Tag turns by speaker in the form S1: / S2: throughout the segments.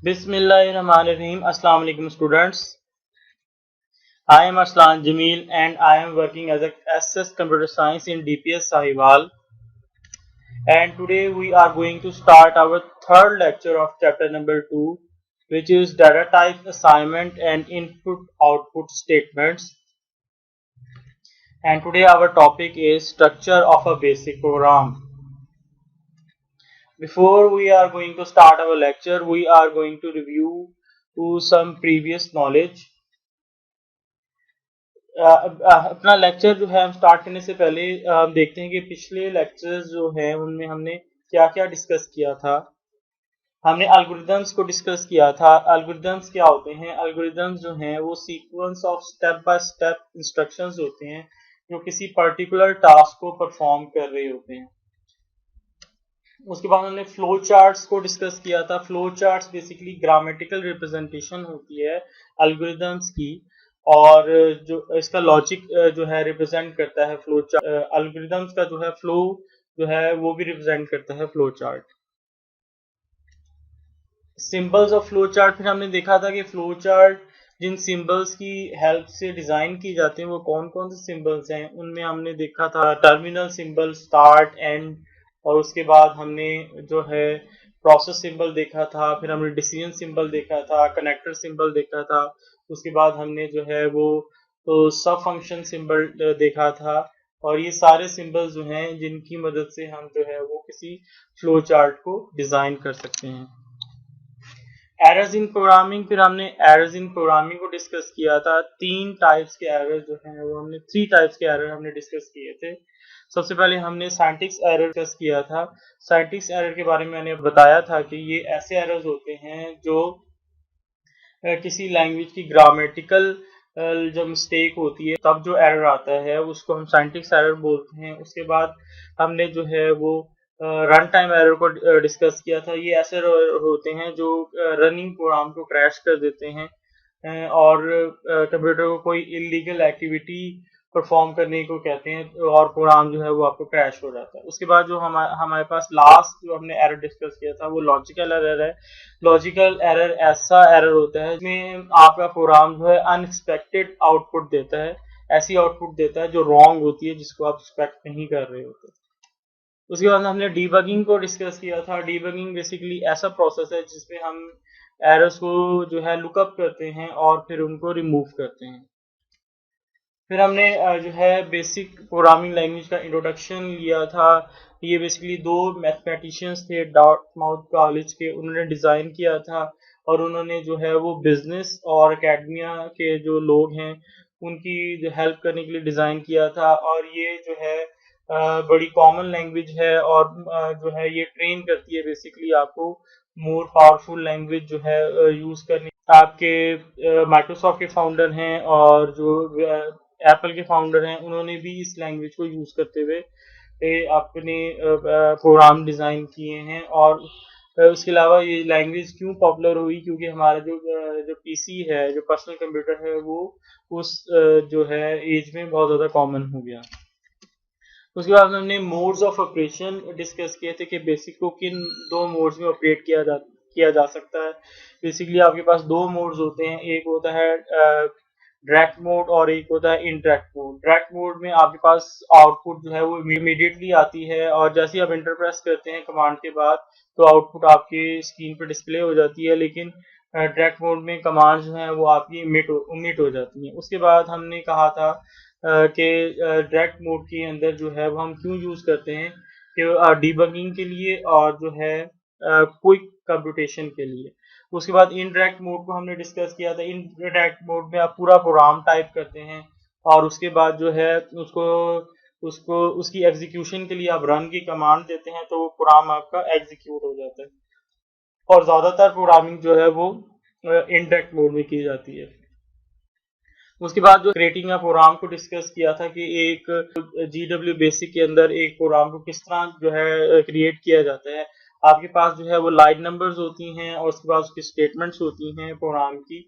S1: Bismillahirrahmanirrahim. Assalamu alaikum students. I am Arslan Jamil and I am working as a SS Computer Science in DPS Sahiwal. And today we are going to start our third lecture of chapter number 2, which is data type assignment and input output statements. And today our topic is structure of a basic program. Before we are going to start our lecture, we are going to review some previous knowledge. अपना lecture जो है हम start करने से पहले हम देखते हैं कि पिछले लेक्चर्स जो हैं उनमें हमने क्या क्या डिस्कस किया था। हमने एल्गोरिदम्स को डिस्कस किया था। एल्गोरिदम्स क्या होते हैं? एल्गोरिदम्स जो हैं वो sequence of step by step instructions होते हैं जो किसी पर्टिकुलर टास्क को परफॉर्म कर रहे होते हैं। उसके बाद हमने फ्लो चार्ट्स को डिस्कस किया था। Flow charts basically grammatical representation होती है एल्गोरिदम्स की, और जो इसका लॉजिक जो है रिप्रेजेंट करता है फ्लो चार्ट। एल्गोरिदम्स का जो है फ्लो जो है वो भी रिप्रेजेंट करता है flow chart. Symbols of flow chart, फिर हमने देखा था कि फ्लो चार्ट जिन सिंबल्स की हेल्प से डिजाइन की जाते हैं वो कौन कौन से सिंबल्स हैं। उनमें हमने देखा था टर्मिनल सिंबल, स्टार्ट, एंड, और उसके बाद हमने जो है प्रोसेस सिंबल देखा था। फिर हमने डिसीजन सिंबल देखा था, कनेक्टर सिंबल देखा था। उसके बाद हमने जो है वो तो सब फंक्शन सिंबल देखा था। और ये सारे सिंबल्स जो हैं जिनकी मदद से हम जो है वो किसी फ्लो चार्ट को डिजाइन कर सकते हैं। एरर्स इन प्रोग्रामिंग, फिर हमने एरर्स इन प्रोग्रामिंग को डिस्कस किया था। तीन टाइप्स के एरर जो हैं वो हमने थ्री टाइप्स के एरर हमने डिस्कस किए थे। सबसे पहले हमने साइंटिक्स एरर डिस्कस किया था। साइंटिक्स एरर के बारे में मैंने बताया था कि ये ऐसे एरर्स होते हैं जो किसी लैंग्वेज की ग्रामेटिकल जब मिस्टेक होती है तब जो एरर आता है उसको हम साइंटिक्स एरर बोलते हैं। उसके बाद हमने जो है वो रन टाइम एरर को डिस्कस किया था। ये ऐसे होते हैं जो रनिंग प्रोग्राम को क्रैश कर देते हैं और कंप्यूटर को कोई इलीगल एक्टिविटी परफॉर्म करने को कहते हैं और प्रोग्राम जो है वो आपको क्रैश हो जाता है। उसके बाद जो हमारे पास लास्ट जो हमने एरर डिस्कस किया था वो लॉजिकल एरर है। लॉजिकल एरर ऐसा एरर होता है जिसमें आपका प्रोग्राम जो है अनएक्सपेक्टेड आउटपुट देता है, ऐसी आउटपुट देता है जो रॉन्ग होती है, जिसको आप एक्सपेक्ट नहीं कर रहे होते। उसके बाद हमने डीबगिंग को डिस्कस किया था। डीबगिंग बेसिकली ऐसा प्रोसेस है जिसमें हम एरर्स को जो है लुकअप करते हैं और फिर उनको रिमूव करते हैं। फिर हमने जो है बेसिक प्रोग्रामिंग लैंग्वेज का इंट्रोडक्शन लिया था। ये बेसिकली दो मैथमेटिशियंस थे डार्टमाउथ कॉलेज के, उन्होंने डिज़ाइन किया था और उन्होंने जो है वो बिजनेस और एकेडमिया के जो लोग हैं उनकी जो हेल्प करने के लिए डिज़ाइन किया था। और ये जो है बड़ी कॉमन लैंग्वेज है और जो है ये ट्रेन करती है बेसिकली आपको मोर पावरफुल लैंग्वेज जो है यूज़ करने। आपके माइक्रोसॉफ्ट के फाउंडर हैं और जो एप्पल के फाउंडर हैं उन्होंने भी इस लैंग्वेज को यूज़ करते हुए अपने प्रोग्राम डिज़ाइन किए हैं। और उसके अलावा ये लैंग्वेज क्यों पॉपुलर हुई, क्योंकि हमारा जो पीसी है, जो पर्सनल कंप्यूटर है, वो उस जो है एज में बहुत ज़्यादा कॉमन हो गया। उसके बाद हमने मोड्स ऑफ ऑपरेशन डिस्कस किए थे कि बेसिक को किन दो मोड्स में ऑपरेट किया जा सकता है। बेसिकली आपके पास दो मोड्स होते हैं, एक होता है डायरेक्ट मोड और एक होता है इनडायरेक्ट मोड। डायरेक्ट मोड में आपके पास आउटपुट जो है वो इमीडिएटली आती है और जैसे ही आप इंटर प्रेस करते हैं कमांड के बाद तो आउटपुट आपके स्क्रीन पर डिस्प्ले हो जाती है। लेकिन डायरेक्ट मोड में कमांड जो है वो आपकी ओमिट हो जाती हैं। उसके बाद हमने कहा था कि डायरेक्ट मोड के अंदर जो है वो हम क्यों यूज़ करते हैं कि डीबगिंग के लिए और जो है क्विक कंप्यूटेशन के लिए। उसके बाद इनडायरेक्ट मोड को हमने डिस्कस किया था। इनडायरेक्ट मोड में आप पूरा प्रोग्राम टाइप करते हैं और उसके बाद जो है उसको उसको उसकी एग्जीक्यूशन के लिए आप रन की कमांड देते हैं तो वो प्रोग्राम आपका एग्जीक्यूट हो जाता है। और ज़्यादातर प्रोग्रामिंग जो है वो इनडायरेक्ट मोड में की जाती है। उसके बाद जो क्रिएटिंग प्रोग्राम को डिस्कस किया था कि एक GW बेसिक के अंदर एक प्रोग्राम को किस तरह जो है क्रिएट किया जाता है। आपके पास जो है वो लाइन नंबर्स होती हैं और उसके बाद उसकी स्टेटमेंट्स होती हैं प्रोग्राम की,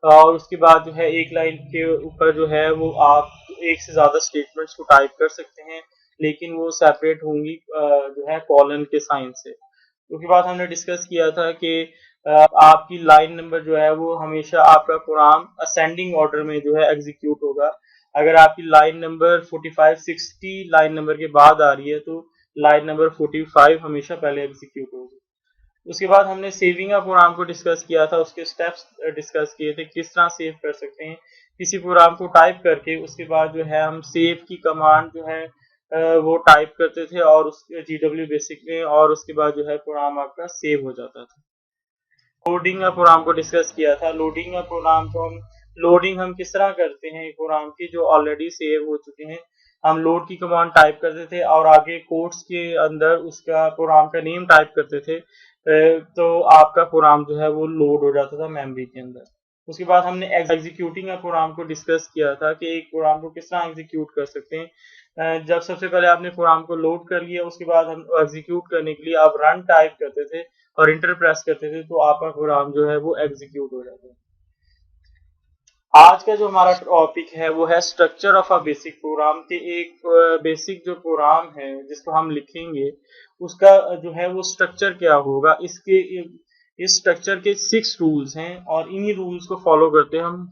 S1: और उसके बाद जो है एक लाइन के ऊपर जो है वो आप एक से ज़्यादा स्टेटमेंट्स को टाइप कर सकते हैं, लेकिन वो सेपरेट होंगी जो है कॉलन के साइन से। उसके बाद हमने डिस्कस किया था कि आपकी लाइन नंबर जो है वो हमेशा आपका प्रोग्राम असेंडिंग ऑर्डर में जो है एग्जीक्यूट होगा। अगर आपकी लाइन नंबर 45-60 लाइन नंबर के बाद आ रही है तो लाइन नंबर 45 हमेशा पहले एग्जीक्यूट होगी। उसके बाद हमने सेविंग का प्रोग्राम को डिस्कस किया था, उसके स्टेप्स डिस्कस किए थे, किस तरह सेव कर सकते हैं किसी प्रोग्राम को टाइप करके। उसके बाद जो है हम सेव की कमांड जो है वो टाइप करते थे और उस GW बेसिक में, और उसके बाद जो है प्रोग्राम आपका सेव हो जाता था। लोडिंग का प्रोग्राम को डिस्कस किया था। लोडिंग का प्रोग्राम को हम किस तरह करते हैं प्रोग्राम की जो ऑलरेडी सेव हो चुके हैं। हम लोड की कमांड टाइप करते थे और आगे कोट्स के अंदर उसका प्रोग्राम का नेम टाइप करते थे, तो आपका प्रोग्राम जो है वो लोड हो जाता था मेमोरी के अंदर। उसके बाद हमने एग्जीक्यूटिंग का प्रोग्राम को डिस्कस किया था कि एक प्रोग्राम को किस तरह एग्जीक्यूट कर सकते हैं। जब सबसे पहले आपने प्रोग्राम को लोड कर लिया, उसके बाद हम एग्जीक्यूट करने के लिए आप रन टाइप करते थे और इंटर प्रेस करते थे, तो आपका प्रोग्राम जो है वो एग्जीक्यूट हो जाता है। आज का जो हमारा टॉपिक है वो है structure of a basic programme के। एक बेसिक जो प्रोग्राम है जिसको हम लिखेंगे उसका जो है वो स्ट्रक्चर क्या होगा। इसके इस स्ट्रक्चर के 6 रूल्स हैं और इन्हीं रूल्स को फॉलो करते हम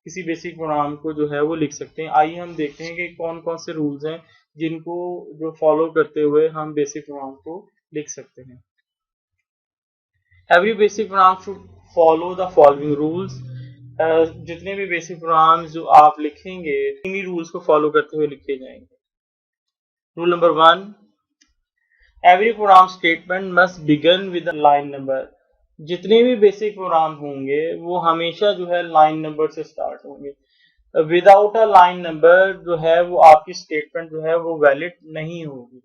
S1: किसी बेसिक प्रोग्राम को जो है वो लिख सकते हैं। आइए हम देखते हैं कि कौन कौन से रूल्स हैं जिनको जो फॉलो करते हुए हम बेसिक प्रोग्राम को लिख सकते हैं। Every basic program should follow the following rules। जितने भी बेसिक प्रोग्राम्स जो आप लिखेंगे इन्हीं रूल्स को फॉलो करते हुए लिखे जाएंगे। Rule number 1, every program statement must begin with line number. जितने भी बेसिक प्रोग्राम होंगे वो हमेशा जो है लाइन नंबर से स्टार्ट होंगे। विदाउट अ लाइन नंबर जो है वो आपकी स्टेटमेंट जो है वो वैलिड नहीं होगी।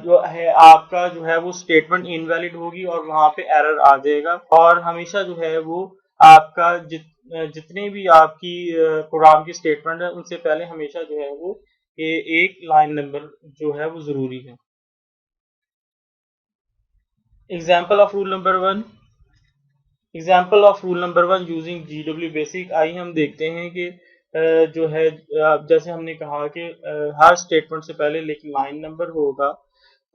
S1: जो है आपका जो है वो स्टेटमेंट इनवैलिड होगी और वहां पे एरर आ जाएगा। और हमेशा जो है वो आपका जितने भी आपकी प्रोग्राम की स्टेटमेंट है उनसे पहले हमेशा जो है वो एक लाइन नंबर जो है वो जरूरी है। Example of rule number 1। Example of rule number 1 using GW basic. आइए हम देखते हैं कि जो है जैसे हमने कहा कि हर स्टेटमेंट से पहले लेकिन लाइन नंबर होगा,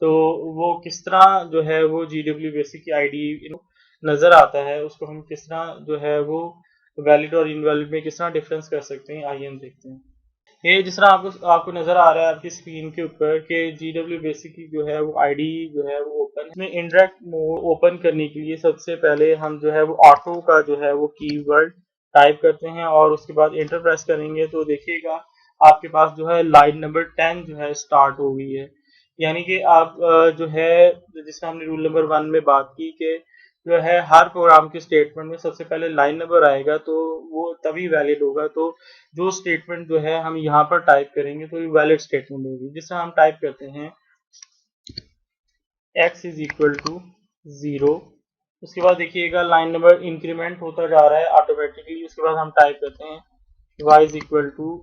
S1: तो वो किस तरह जो है वो GW बेसिक की आईडी नजर आता है, उसको हम किस तरह जो है वो वैलिड और इनवैलिड में किस तरह डिफरेंस कर सकते हैं। आइए हम देखते हैं। ये जिस तरह आपको नजर आ रहा है आपकी स्क्रीन के ऊपर कि GW बेसिक की जो है वो आईडी जो है वो ओपन है। इसमें इंडायरेक्ट मोड ओपन करने के लिए सबसे पहले हम जो है वो ऑटो का जो है वो कीवर्ड टाइप करते हैं और उसके बाद इंटर प्रेस करेंगे तो देखिएगा आपके पास जो है लाइन नंबर 10 जो है स्टार्ट हो गई है। यानी कि आप जो है जिसका हमने रूल नंबर 1 में बात की कि जो है हर प्रोग्राम के स्टेटमेंट में सबसे पहले लाइन नंबर आएगा तो वो तभी वैलिड होगा। तो जो स्टेटमेंट जो है हम यहाँ पर टाइप करेंगे तो ये वैलिड स्टेटमेंट होगी। जिससे हम टाइप करते हैं x इज इक्वल टू 0। उसके बाद देखिएगा लाइन नंबर इंक्रीमेंट होता जा रहा है ऑटोमेटिकली। उसके बाद हम टाइप करते हैं y इज इक्वल टू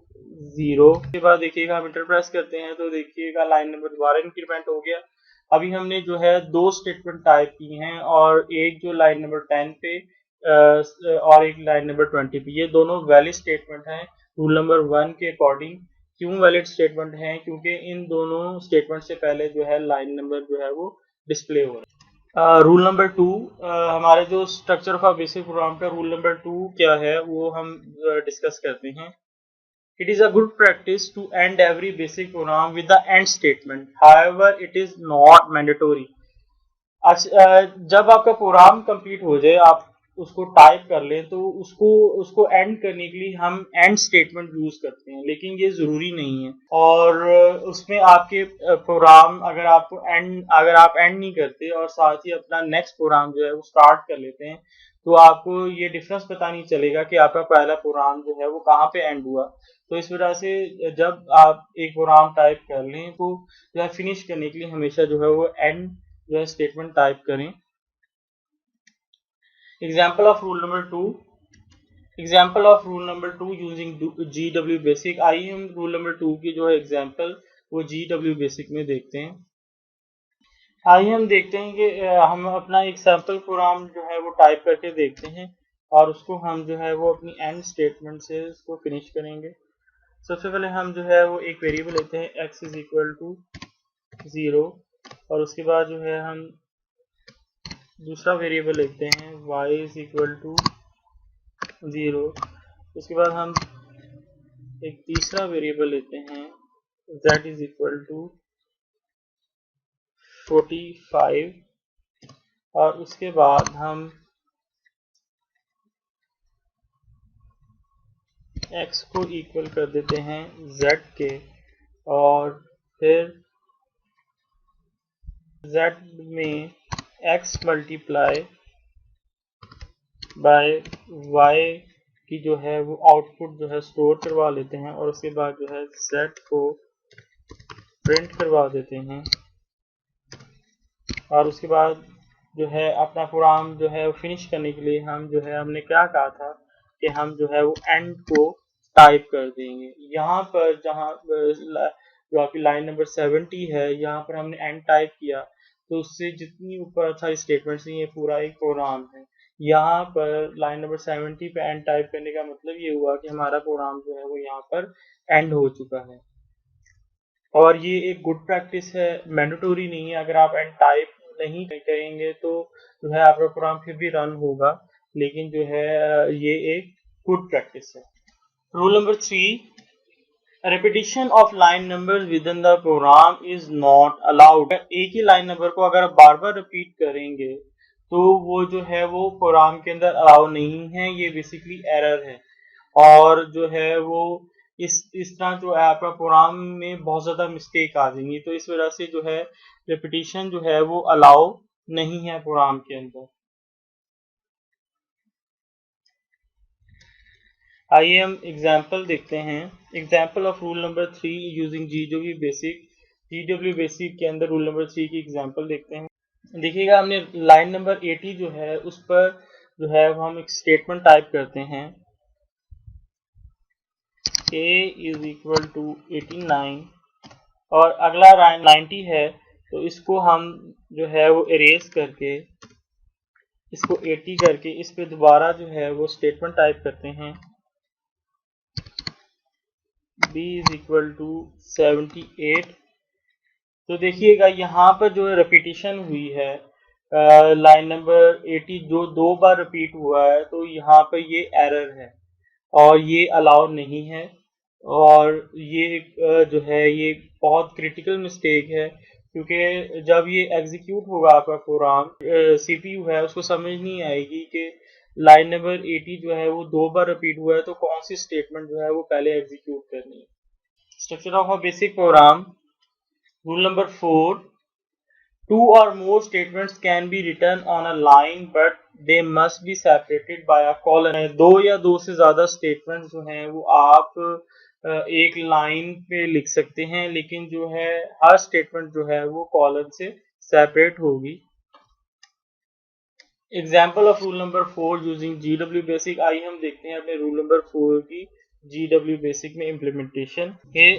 S1: 0। उसके बाद देखिएगा हम इंटर प्रेस करते हैं तो देखिएगा लाइन नंबर दोबारा इंक्रीमेंट हो गया। अभी हमने जो है 2 स्टेटमेंट टाइप की हैं और एक जो लाइन नंबर 10 पे और एक लाइन नंबर 20 पे, ये दोनों वैलिड स्टेटमेंट हैं रूल नंबर 1 के अकॉर्डिंग। क्यों वैलिड स्टेटमेंट हैं? क्योंकि इन दोनों स्टेटमेंट से पहले जो है लाइन नंबर जो है वो डिस्प्ले हो रहा है। रूल नंबर 2, हमारे जो स्ट्रक्चर ऑफ बेसिक प्रोग्राम का रूल नंबर 2 क्या है वो हम डिस्कस करते हैं। It is a good practice to end every basic program with the end statement. However, it is not mandatory. जब आपका प्रोग्राम कंप्लीट हो जाए आप उसको टाइप कर लें तो उसको एंड करने के लिए हम एंड स्टेटमेंट यूज करते हैं, लेकिन ये जरूरी नहीं है। और उसमें आपके प्रोग्राम अगर आप एंड नहीं करते और साथ ही अपना नेक्स्ट प्रोग्राम जो है वो स्टार्ट कर लेते हैं तो आपको ये डिफरेंस पता नहीं चलेगा कि आपका पहला प्रोग्राम जो है वो कहाँ पे एंड हुआ। तो इस वजह से जब आप एक प्रोग्राम टाइप कर लें तो जो है फिनिश करने के लिए हमेशा जो है वो एंड जो है स्टेटमेंट टाइप करें। Example of rule number 2। Example of rule number 2 using GW basic. आइए हम रूल नंबर 2 की जो है एग्जाम्पल वो GW बेसिक में देखते हैं। आइए हम देखते हैं कि हम अपना एक सैम्पल प्रोग्राम जो है वो टाइप करके देखते हैं और उसको हम जो है वो अपनी एंड स्टेटमेंट से उसको फिनिश करेंगे। सबसे पहले हम जो है वो एक वेरिएबल लेते हैं x इज इक्वल टू 0 और उसके बाद जो है हम दूसरा वेरिएबल लिखते हैं y इज इक्वल टू 0। उसके बाद हम एक तीसरा वेरिएबल लेते हैं z इज इक्वल टू 45 और उसके बाद हम x को इक्वल कर देते हैं z के और फिर z में x मल्टीप्लाई बाय y की जो है वो आउटपुट जो है स्टोर करवा लेते हैं और उसके बाद जो है z को प्रिंट करवा देते हैं और उसके बाद जो है अपना प्रोग्राम जो है फिनिश करने के लिए हम जो है हमने क्या कहा था कि हम जो है वो एंड को टाइप कर देंगे। यहाँ पर जहाँ जो आपकी लाइन नंबर 70 है यहाँ पर हमने एंड टाइप किया तो उससे जितनी ऊपर सारी स्टेटमेंट्स ये पूरा एक प्रोग्राम है। यहाँ पर लाइन नंबर 70 पे एंड टाइप करने का मतलब ये हुआ कि हमारा प्रोग्राम जो है वो यहाँ पर एंड हो चुका है और ये एक गुड प्रैक्टिस है, मैंडेटोरी नहीं है। अगर आप एंड टाइप नहीं करेंगे तो जो है आपका प्रोग्राम फिर भी रन होगा, लेकिन जो है ये एक गुड प्रैक्टिस है। Rule number 3, repetition of line numbers within the program is not allowed। एक ही लाइन नंबर को अगर आप बार बार रिपीट करेंगे तो वो जो है वो प्रोग्राम के अंदर अलाउ नहीं है, ये बेसिकली एरर है और जो है वो इस तरह जो है आपका प्रोग्राम में बहुत ज़्यादा मिस्टेक आ जाएंगी, तो इस वजह से जो है रिपीटिशन जो है वो अलाउ नहीं है प्रोग्राम के अंदर। आइए हम एग्जाम्पल देखते हैं। Example of rule number 3 using GW basic के अंदर रूल नंबर 3 की एग्जाम्पल देखते हैं। देखिएगा हमने लाइन नंबर 80 जो है उस पर जो है हम एक स्टेटमेंट टाइप करते हैं a इज इक्वल टू 89 और अगला लाइन 90 है तो इसको हम जो है वो इरेज करके इसको 80 करके इस पे दोबारा जो है वो स्टेटमेंट टाइप करते हैं b इज इक्वल टू 78। तो देखिएगा यहाँ पर जो रिपीटिशन हुई है लाइन नंबर 80 जो 2 बार रिपीट हुआ है तो यहाँ पर ये एरर है और ये अलाउ नहीं है और ये जो है ये बहुत क्रिटिकल मिस्टेक है क्योंकि जब ये एग्जीक्यूट होगा आपका प्रोग्राम सीपीयू है उसको समझ नहीं आएगी कि लाइन नंबर 80 जो है वो 2 बार रिपीट हुआ है तो कौन सी स्टेटमेंट जो है वो पहले एग्जीक्यूट करनी है। Structure of a basic programme. Rule number 4, two or more statements can be written on a line but they must be separated by a colon। दो या दो से ज्यादा स्टेटमेंट जो हैं वो आप एक लाइन पे लिख सकते हैं लेकिन जो है हर स्टेटमेंट जो है वो कॉलन से सेपरेट होगी। Example of rule number 4 using GW basic. आइए हम देखते हैं अपने रूल नंबर 4 की जीडब्ल्यू बेसिक में इम्प्लीमेंटेशन।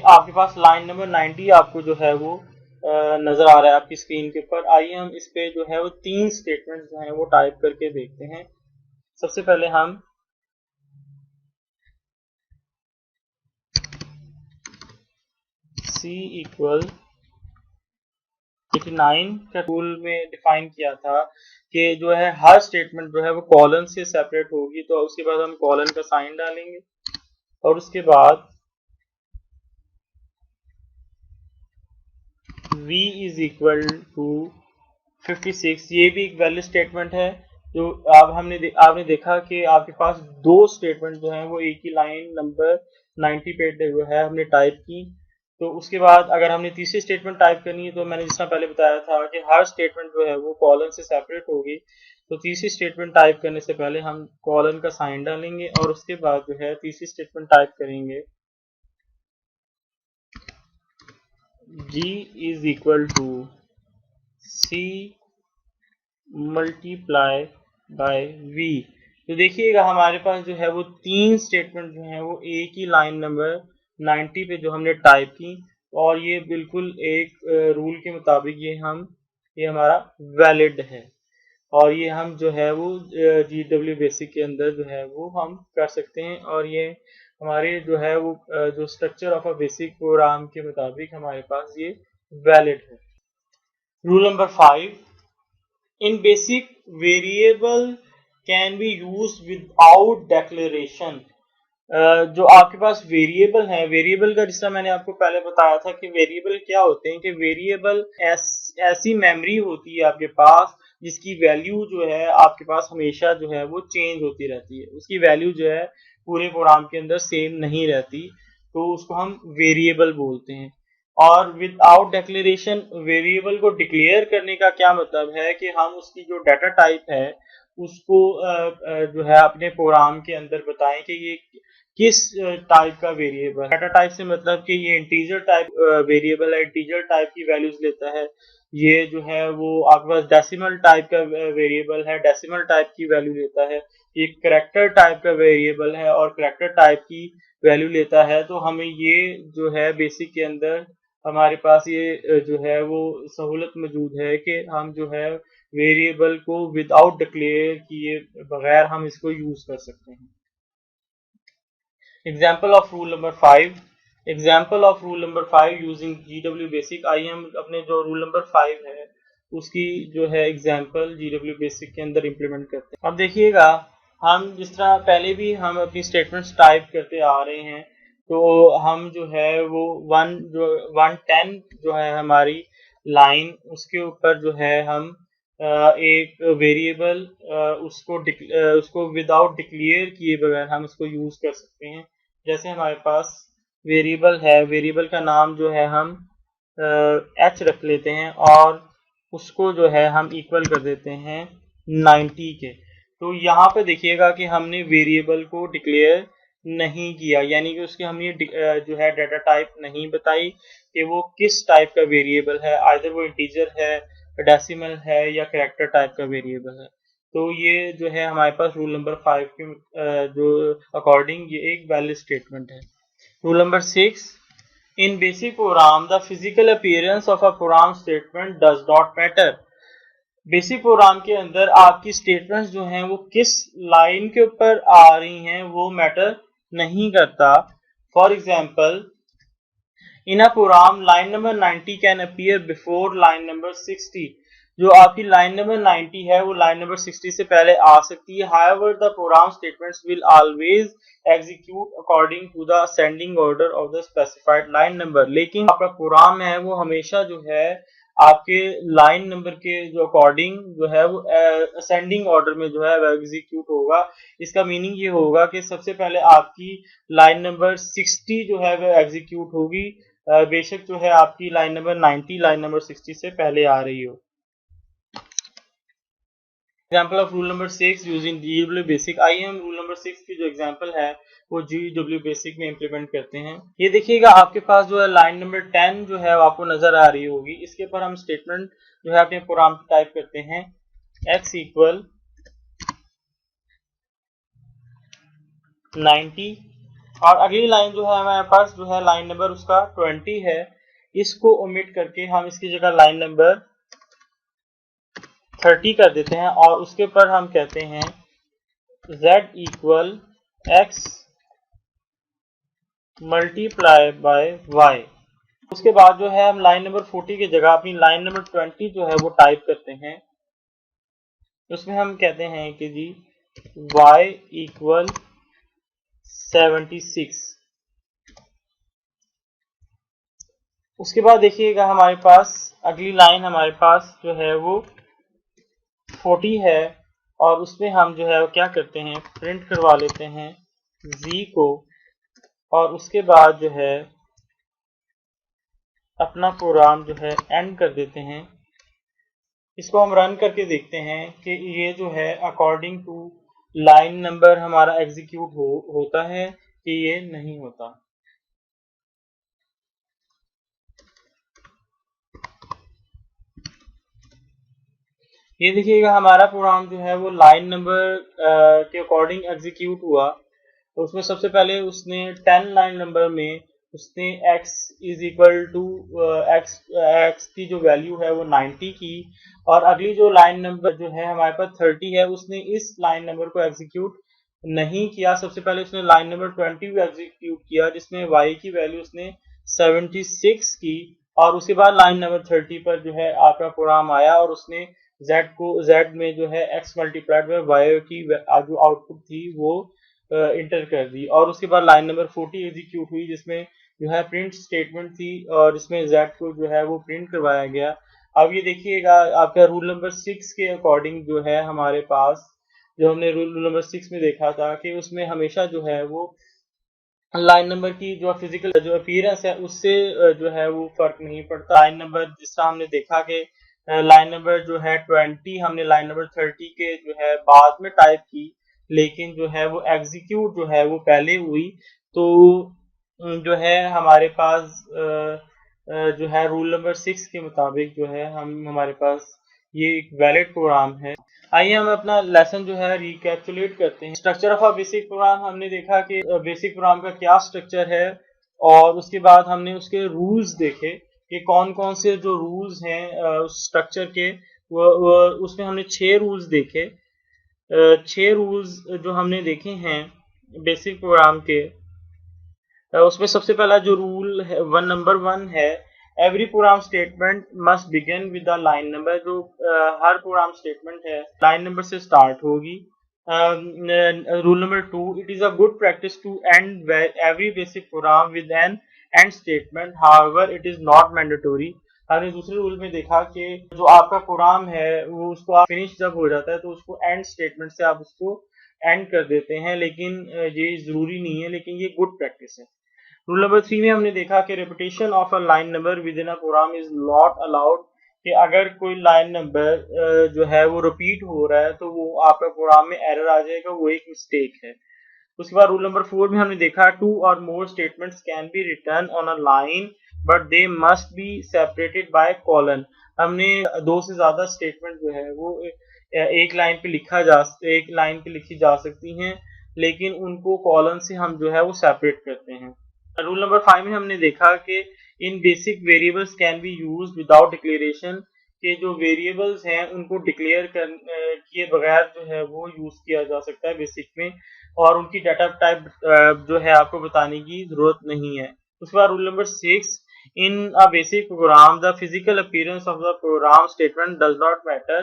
S1: आपके पास लाइन नंबर 90 आपको जो है वो नजर आ रहा है आपकी स्क्रीन के ऊपर। आइए हम इस पे जो है वो 3 स्टेटमेंट जो है वो टाइप करके देखते हैं। सबसे पहले हम c इक्वल 89 का रूल में डिफाइन किया था कि जो है हर स्टेटमेंट जो है वो कॉलन से सेपरेट होगी, तो उसके बाद हम कॉलन का साइन डालेंगे और उसके बाद v इज इक्वल टू 56। ये भी एक वैलिड स्टेटमेंट है। जो आपने देखा कि आपके पास दो स्टेटमेंट जो हैं वो एक ही लाइन नंबर 90 पे जो है हमने टाइप की, तो उसके बाद अगर हमने तीसरी स्टेटमेंट टाइप करनी है तो मैंने जिस तरह पहले बताया था कि हर स्टेटमेंट जो है वो कॉलन से सेपरेट होगी, तो तीसरी स्टेटमेंट टाइप करने से पहले हम कॉलन का साइन डालेंगे और उसके बाद जो है तीसरी स्टेटमेंट टाइप करेंगे g is equal to c multiply by v। तो देखिएगा हमारे पास जो है वो 3 स्टेटमेंट जो है वो एक ही लाइन नंबर 90 पे जो हमने टाइप की और ये बिल्कुल एक रूल के मुताबिक ये हमारा वैलिड है और ये हम जो है वो जीडब्ल्यू बेसिक के अंदर जो है वो हम कर सकते हैं और ये हमारे जो है वो जो structure of a basic programme के मुताबिक हमारे पास ये वैलिड है। Rule number 5, in basic variable can be use without declaration. जो आपके पास वेरिएबल है, वेरिएबल का जिस तरह मैंने आपको पहले बताया था कि वेरिएबल क्या होते हैं, कि वेरिएबल ऐसी मेमोरी होती है आपके पास जिसकी वैल्यू जो है आपके पास हमेशा जो है वो चेंज होती रहती है, उसकी वैल्यू जो है पूरे प्रोग्राम के अंदर सेम नहीं रहती, तो उसको हम वेरिएबल बोलते हैं। और विदाउट डिक्लेरेशन, वेरिएबल को डिक्लेयर करने का क्या मतलब है कि हम उसकी जो डाटा टाइप है उसको जो है अपने प्रोग्राम के अंदर बताएं कि ये किस टाइप का वेरिएबल। डाटा टाइप से मतलब कि ये इंटीजर टाइप वेरिएबल है, इंटीजर टाइप की वैल्यूज लेता है। ये जो है वो आपके पास डेसिमल टाइप का वेरिएबल है, डेसिमल टाइप की वैल्यू लेता है। ये करेक्टर टाइप का वेरिएबल है और करेक्टर टाइप की वैल्यू लेता है। तो हमें ये जो है बेसिक के अंदर हमारे पास ये जो है वो सहूलत मौजूद है कि हम जो है वेरिएबल को विदाउट डिक्लेयर किए बगैर हम इसको यूज कर सकते हैं। Example of rule number 5, example of rule number 5 using GW basic. आइए हम अपने जो रूल नंबर 5 है उसकी जो है एग्जाम्पल GW बेसिक के अंदर इम्प्लीमेंट करते हैं। अब देखिएगा, हम जिस तरह पहले भी हम अपनी स्टेटमेंट्स टाइप करते आ रहे हैं, तो हम जो है वो 110 जो है हमारी लाइन, उसके ऊपर जो है हम एक वेरिएबल उसको विदाउट डिक्लेयर किए बगैर हम उसको यूज कर सकते हैं। जैसे हमारे पास वेरिएबल है, वेरिएबल का नाम जो है हम h रख लेते हैं और उसको जो है हम इक्वल कर देते हैं 90 के। तो यहाँ पे देखिएगा कि हमने वेरिएबल को डिक्लेयर नहीं किया, यानी कि उसके हमने जो है डाटा टाइप नहीं बताई कि वो किस टाइप का वेरिएबल है, आइदर वो इंटीजर है, डेसिमल है या कैरेक्टर टाइप का वेरिएबल है। तो ये जो है हमारे पास रूल नंबर 5 के जो अकॉर्डिंग ये एक वैलिड स्टेटमेंट है। Rule number 6, in basic programme the physical appearance of a program statement does not matter. Basic programme के अंदर आपकी स्टेटमेंट्स जो हैं वो किस लाइन के ऊपर आ रही हैं वो मैटर नहीं करता। For example, in a program line number 90 can appear before line number 60। जो आपकी लाइन नंबर 90 है वो लाइन नंबर 60 से पहले आ सकती है। However the program statements will always execute according to the ascending order of the specified line number. लेकिन आपका प्रोग्राम है वो हमेशा जो है आपके लाइन नंबर के जो अकॉर्डिंग जो है वो असेंडिंग ऑर्डर में जो है वो एग्जीक्यूट होगा। इसका मीनिंग ये होगा कि सबसे पहले आपकी लाइन नंबर 60 जो है वो एग्जीक्यूट होगी, बेशक जो है आपकी लाइन नंबर 90 लाइन नंबर 60 से पहले आ रही हो। Example of rule number 6 using GW basic. आइए हम रूल नंबर 6 की जो एग्जाम्पल है वो GW बेसिक में इम्प्लीमेंट करते हैं। ये देखिएगा आपके पास जो है लाइन नंबर 10 जो है आपको नजर आ रही होगी। इसके ऊपर हम स्टेटमेंट जो है अपने प्रोग्राम टाइप करते हैं x इक्वल 90 और अगली लाइन जो है हमारे पास जो है लाइन नंबर उसका 20 है। इसको ओमिट करके हम इसकी जगह लाइन नंबर 30 कर देते हैं और उसके ऊपर हम कहते हैं z equal x multiply by y। उसके बाद जो है हम लाइन नंबर 40 की जगह अपनी लाइन नंबर 20 जो है वो टाइप करते हैं। उसमें हम कहते हैं कि जी y इक्वल 76। उसके बाद देखिएगा हमारे पास अगली लाइन हमारे पास जो है वो 40 है और उसमें हम जो है वो क्या करते हैं, प्रिंट करवा लेते हैं z को और उसके बाद जो है अपना प्रोग्राम जो है एंड कर देते हैं। इसको हम रन करके देखते हैं कि ये जो है अकॉर्डिंग टू लाइन नंबर हमारा एग्जीक्यूट होता है कि ये नहीं होता। ये देखिएगा हमारा प्रोग्राम जो है वो लाइन नंबर के अकॉर्डिंग एग्जीक्यूट हुआ। तो उसमें सबसे पहले उसने 10 लाइन नंबर में उसने x is equal to x की जो वैल्यू है वो 90 की और अगली जो लाइन नंबर जो है हमारे पास 30 है उसने इस लाइन नंबर को एग्जीक्यूट नहीं किया। सबसे पहले उसने लाइन नंबर 20 को एग्जीक्यूट किया जिसमें y की वैल्यू उसने 76 की और उसके बाद लाइन नंबर 30 पर जो है आपका प्रोग्राम आया और उसने Z में जो है x मल्टीप्लाइड बाय वाई की जो आउटपुट थी वो इंटर कर दी, और उसके बाद लाइन नंबर 40 एग्जीक्यूट हुई जिसमें जो है प्रिंट स्टेटमेंट थी और इसमें Z को जो है वो प्रिंट करवाया गया। अब ये देखिएगा आपका रूल नंबर 6 के अकॉर्डिंग जो है हमारे पास, जो हमने रूल नंबर 6 में देखा था कि उसमें हमेशा जो है वो लाइन नंबर की जो फिजिकल जो अपीयरेंस है उससे जो है वो फर्क नहीं पड़ता। लाइन नंबर जिस तरह हमने देखा कि लाइन नंबर जो है 20 हमने लाइन नंबर 30 के जो है बाद में टाइप की, लेकिन जो है वो एग्जीक्यूट जो है वो पहले हुई, तो जो है हमारे पास जो है रूल नंबर 6 के मुताबिक जो है हमारे पास ये एक वैलिड प्रोग्राम है। आइए हम अपना लेसन जो है रिकैप्चुलेट करते हैं। Structure of a basic programme हमने देखा कि बेसिक प्रोग्राम का क्या स्ट्रक्चर है, और उसके बाद हमने उसके रूल्स देखे कि कौन कौन से जो रूल्स हैं उस स्ट्रक्चर के, वो उसमें हमने 6 रूल्स देखे। 6 रूल्स जो हमने देखे हैं बेसिक प्रोग्राम के, उसमें सबसे पहला जो रूल है नंबर 1 है, every program statement must begin with the line number. जो हर प्रोग्राम स्टेटमेंट है लाइन नंबर से स्टार्ट होगी। Rule number 2, it is a good practice to end every basic program with an end statement, however it is not mandatory. हमने दूसरे rule में देखा कि जो आपका प्रोग्राम है वो उसको आप फिनिश जब हो जाता है तो उसको एंड स्टेटमेंट से आप उसको एंड कर देते हैं, लेकिन ये जरूरी नहीं है, लेकिन ये गुड प्रैक्टिस है। रूल नंबर 3 में हमने देखा कि repetition of a line number within a program is not allowed, कि अगर कोई लाइन नंबर जो है वो रिपीट हो रहा है तो वो आपका प्रोग्राम में एरर आ जाएगा, वो एक मिस्टेक है। उसके बाद रूल नंबर 4 में हमने देखा 2 और more statements can be written on a line but they must be separated by colon. हमने 2 से ज्यादा स्टेटमेंट जो है वो एक लाइन पे एक लाइन पे लिखी जा सकती हैं, लेकिन उनको कॉलन से हम जो है वो सेपरेट करते हैं। रूल नंबर 5 में हमने देखा कि in basic variables can be use without declaration, के जो वेरिएबल्स हैं उनको डिक्लेयर किए बगैर जो है वो यूज किया जा सकता है बेसिक में, और उनकी डाटा टाइप जो है आपको बताने की जरूरत नहीं है। उसके बाद rule number 6, in a basic programme the physical appearance of the program statement does not matter.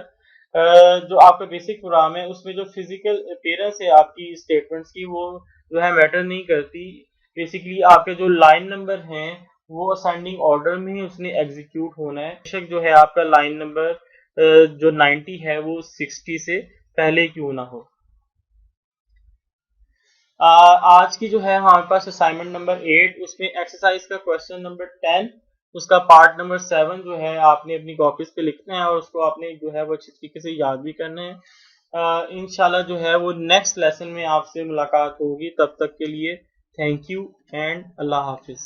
S1: जो आपका बेसिक प्रोग्राम है उसमें जो फिजिकल अपीयरेंस है आपकी स्टेटमेंट्स की वो जो है मैटर नहीं करती। बेसिकली आपके जो लाइन नंबर हैं वो असेंडिंग ऑर्डर में ही उसने एग्जीक्यूट होना है, बेशक जो है आपका लाइन नंबर जो 90 है वो 60 से पहले क्यों ना हो। आज की जो है हमारे पास असाइनमेंट नंबर 8, उसमें एक्सरसाइज का क्वेश्चन नंबर 10, उसका पार्ट नंबर 7 जो है आपने अपनी कॉपीज पे लिखना है और उसको आपने जो है वो अच्छी तरीके से याद भी करना है। इंशाल्लाह जो है वो नेक्स्ट लेसन में आपसे मुलाकात होगी, तब तक के लिए thank you and Allah Hafiz.